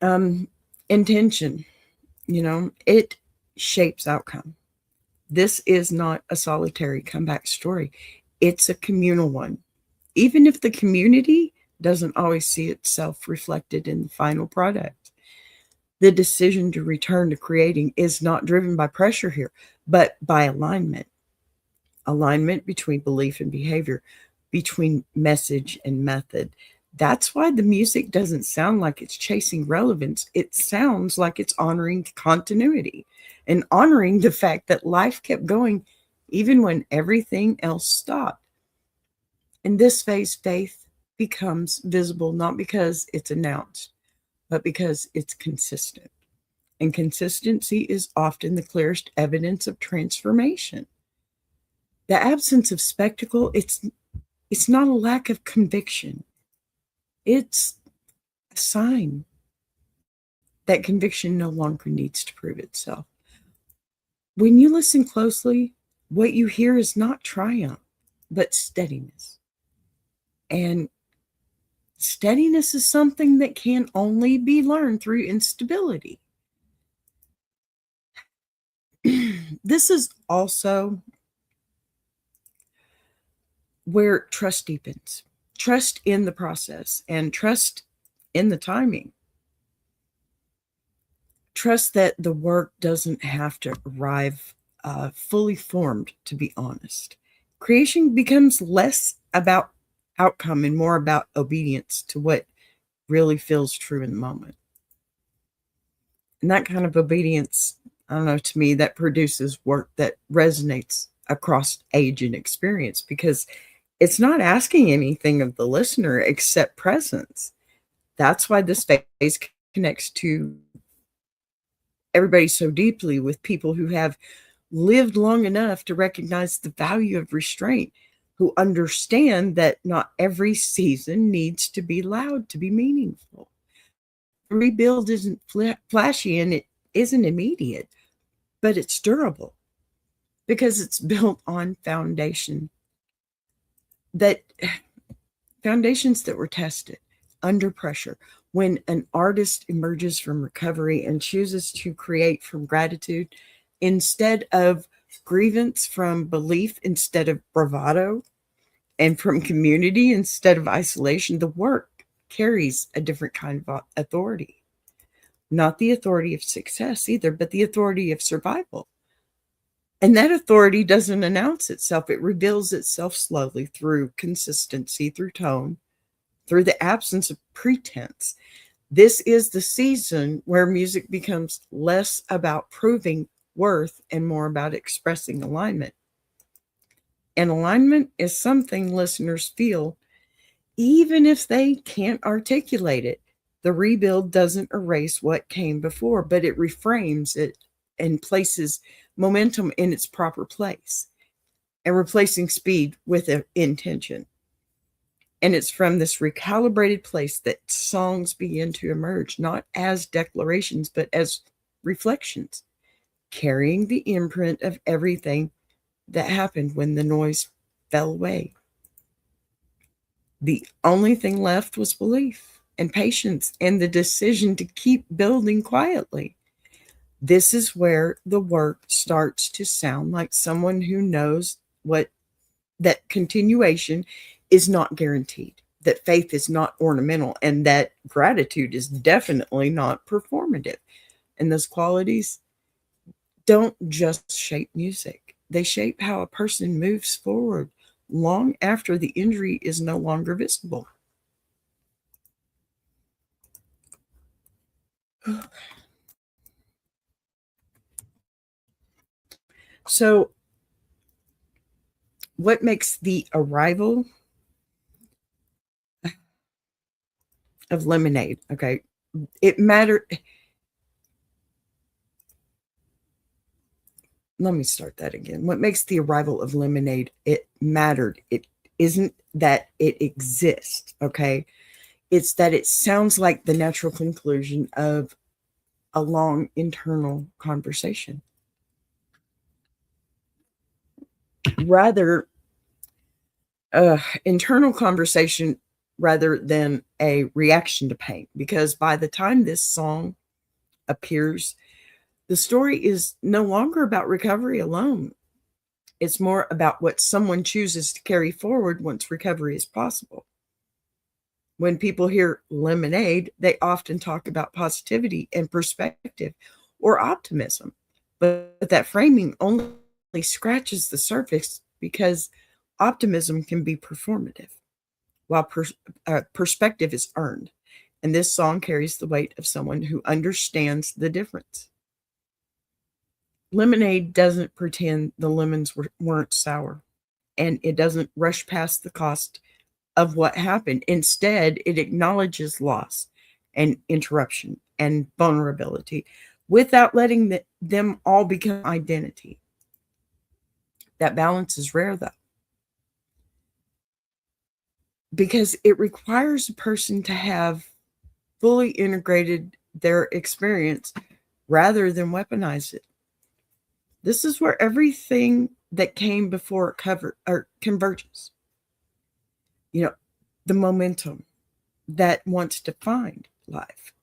Um, Intention, it shapes outcome. This is not a solitary comeback story. It's a communal one. Even if the community doesn't always see itself reflected in the final product. The decision to return to creating is not driven by pressure here, but by alignment. Alignment between belief and behavior, between message and method. That's why the music doesn't sound like it's chasing relevance. It sounds like it's honoring continuity and honoring the fact that life kept going even when everything else stopped. In this phase, faith becomes visible not because it's announced, but because it's consistent. And consistency is often the clearest evidence of transformation. The absence of spectacle, it's not a lack of conviction. It's a sign that conviction no longer needs to prove itself. When you listen closely, what you hear is not triumph, but steadiness. And steadiness is something that can only be learned through instability. This is also where trust deepens. Trust in the process and trust in the timing. Trust that the work doesn't have to arrive fully formed, to be honest. Creation becomes less about outcome and more about obedience to what really feels true in the moment. And that kind of obedience, I don't know, to me, that produces work that resonates across age and experience, because it's not asking anything of the listener except presence. That's why this phase connects to everybody so deeply, with people who have lived long enough to recognize the value of restraint, who understand that not every season needs to be loud to be meaningful. The rebuild isn't flashy and it isn't immediate, but it's durable because it's built on that foundations that were tested under pressure. When an artist emerges from recovery and chooses to create from gratitude instead of grievance, from belief instead of bravado, and from community instead of isolation, the work carries a different kind of authority. Not the authority of success either, but the authority of survival. And that authority doesn't announce itself. It reveals itself slowly through consistency, through tone, through the absence of pretense. This is the season where music becomes less about proving worth and more about expressing alignment. And alignment is something listeners feel even if they can't articulate it. The rebuild doesn't erase what came before, but it reframes it and places momentum in its proper place and replacing speed with intention. And it's from this recalibrated place that songs begin to emerge, not as declarations, but as reflections, carrying the imprint of everything that happened when the noise fell away. The only thing left was belief and patience and the decision to keep building quietly. This is where the work starts to sound like someone who knows what that continuation is not guaranteed, that faith is not ornamental, and that gratitude is definitely not performative. And those qualities don't just shape music, they shape how a person moves forward long after the injury is no longer visible. So, what makes the arrival of lemonade? Okay, it mattered. Let me start that again. What makes the arrival of lemonade it mattered? It isn't that it exists, okay? It's that it sounds like the natural conclusion of a long internal conversation. Rather, internal conversation rather than a reaction to pain. Because by the time this song appears, the story is no longer about recovery alone. It's more about what someone chooses to carry forward once recovery is possible. When people hear lemonade, they often talk about positivity and perspective or optimism. But that framing only scratches the surface because optimism can be performative, while perspective is earned. And this song carries the weight of someone who understands the difference. Lemonade doesn't pretend the lemons weren't sour, and it doesn't rush past the cost of what happened. Instead, it acknowledges loss and interruption and vulnerability without letting them all become identity. That balance is rare, though, because it requires a person to have fully integrated their experience rather than weaponize it. This is where everything that came before it converges. You know, the momentum that once defined life,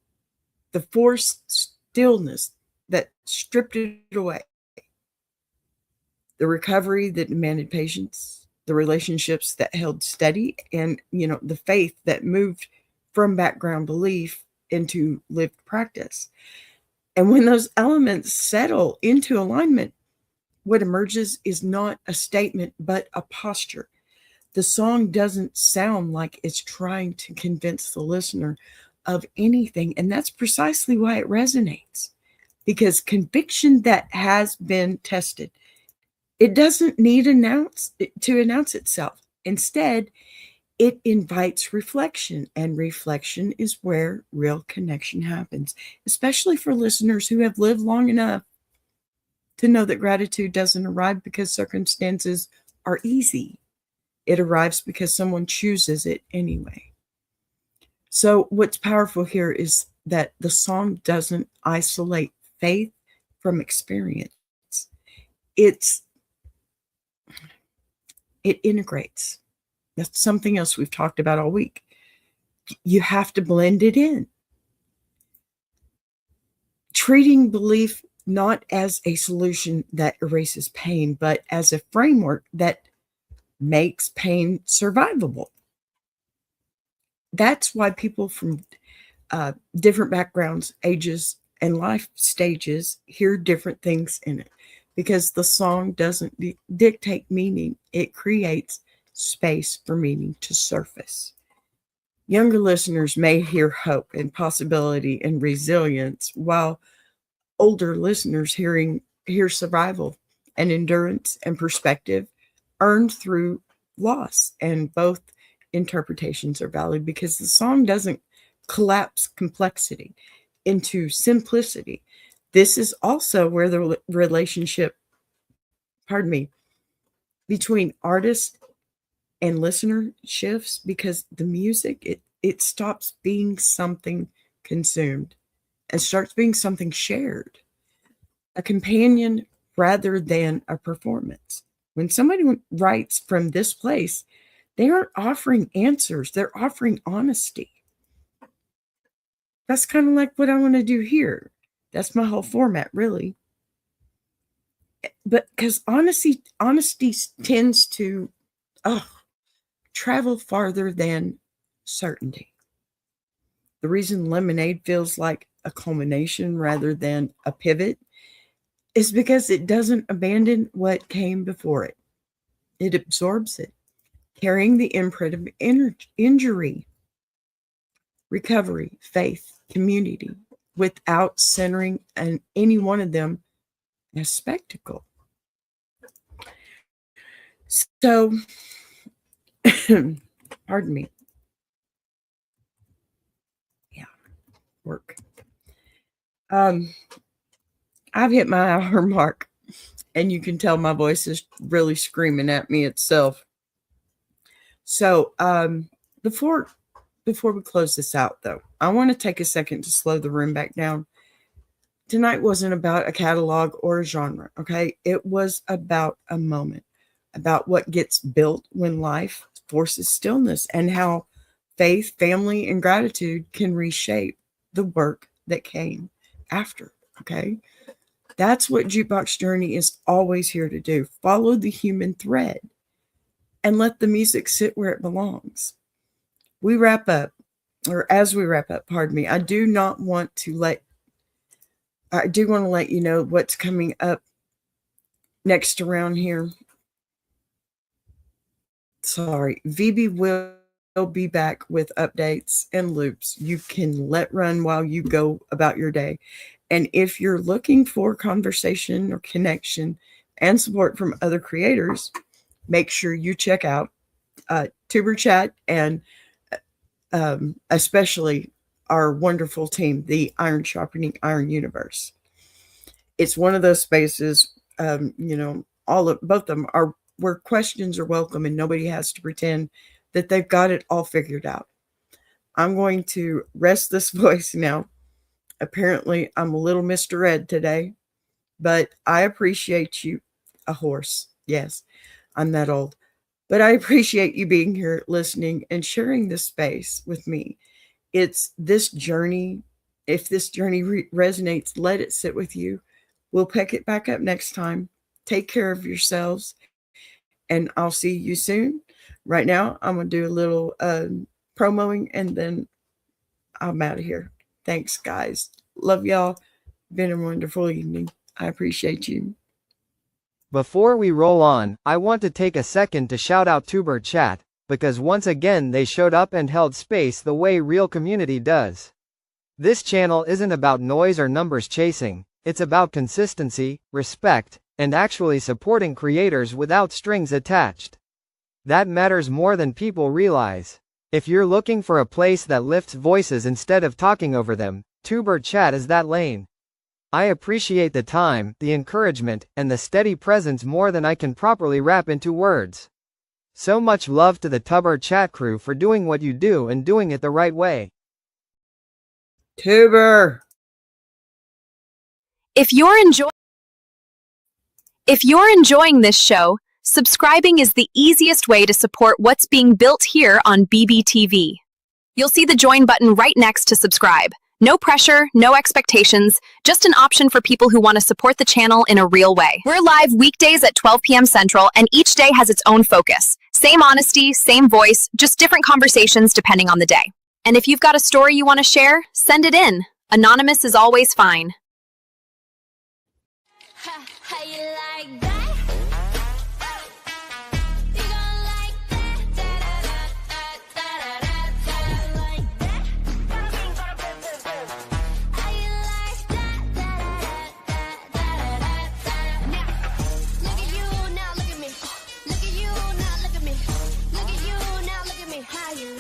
the forced stillness that stripped it away, the recovery that demanded patience, the relationships that held steady, and, the faith that moved from background belief into lived practice. And when those elements settle into alignment, what emerges is not a statement, but a posture. The song doesn't sound like it's trying to convince the listener of anything. And that's precisely why it resonates. Because conviction that has been tested, it doesn't need to announce itself. Instead, it invites reflection, and reflection is where real connection happens, especially for listeners who have lived long enough to know that gratitude doesn't arrive because circumstances are easy. It arrives because someone chooses it anyway. So what's powerful here is that the song doesn't isolate faith from experience. It integrates. That's something else we've talked about all week. You have to blend it in. Treating belief not as a solution that erases pain, but as a framework that makes pain survivable. That's why people from different backgrounds, ages, and life stages hear different things in it, because the song doesn't dictate meaning. It creates space for meaning to surface. Younger listeners may hear hope and possibility and resilience, while older listeners hear survival and endurance and perspective earned through loss. And both interpretations are valid because the song doesn't collapse complexity into simplicity. This is also where the relationship, between artist and listener shifts, because the music, it stops being something consumed and starts being something shared, a companion rather than a performance. When somebody writes from this place, they aren't offering answers, they're offering honesty. That's kind of like what I want to do here. That's my whole format, really. But because honesty tends to travel farther than certainty. The reason Lemonade feels like a culmination rather than a pivot is because it doesn't abandon what came before it. It absorbs it, carrying the imprint of injury, recovery, faith, community, without centering any one of them as spectacle. So, pardon me. Yeah, work. I've hit my hour mark, and you can tell my voice is really screaming at me itself. So, before we close this out, though, I want to take a second to slow the room back down. Tonight wasn't about a catalog or a genre, okay? It was about a moment, about what gets built when life forces stillness, and how faith, family, and gratitude can reshape the work that came after, okay? That's what Jukebox Journey is always here to do. Follow the human thread and let the music sit where it belongs. As we wrap up, I do want to let you know what's coming up next around here. Sorry, VB will be back with updates and loops you can let run while you go about your day. And if you're looking for conversation or connection and support from other creators, make sure you check out Tuber Chat, and especially our wonderful team, the Iron Sharpening Iron Universe. It's one of those spaces, both of them are where questions are welcome and nobody has to pretend that they've got it all figured out. I'm going to rest this voice now. Apparently, I'm a little misread today, but I appreciate you. A horse. Yes, I'm that old. But I appreciate you being here, listening, and sharing this space with me. It's this journey. If this journey resonates, let it sit with you. We'll pick it back up next time. Take care of yourselves, and I'll see you soon. Right now, I'm going to do a little promoing, and then I'm out of here. Thanks, guys. Love y'all. Been a wonderful evening. I appreciate you. Before we roll on, I want to take a second to shout out Tuber Chat, because once again they showed up and held space the way real community does. This channel isn't about noise or numbers chasing, it's about consistency, respect, and actually supporting creators without strings attached. That matters more than people realize. If you're looking for a place that lifts voices instead of talking over them, Tuber Chat is that lane. I appreciate the time, the encouragement, and the steady presence more than I can properly wrap into words. So much love to the Tuber Chat crew for doing what you do and doing it the right way. Tuber! If you're enjoying this show, subscribing is the easiest way to support what's being built here on BBTV. You'll see the join button right next to subscribe. No pressure, no expectations, just an option for people who want to support the channel in a real way. We're live weekdays at 12 p.m. Central, and each day has its own focus. Same honesty, same voice, just different conversations depending on the day. And if you've got a story you want to share, send it in. Anonymous is always fine. How you like that? You gon' like that? Da da da da da da da. Like that? Bada bing, bada boom, boom, boom. How you like that? Da da da da da da da. Now, look at you, now look at me. Look at you, now look at me. Look at you, now look at me. How you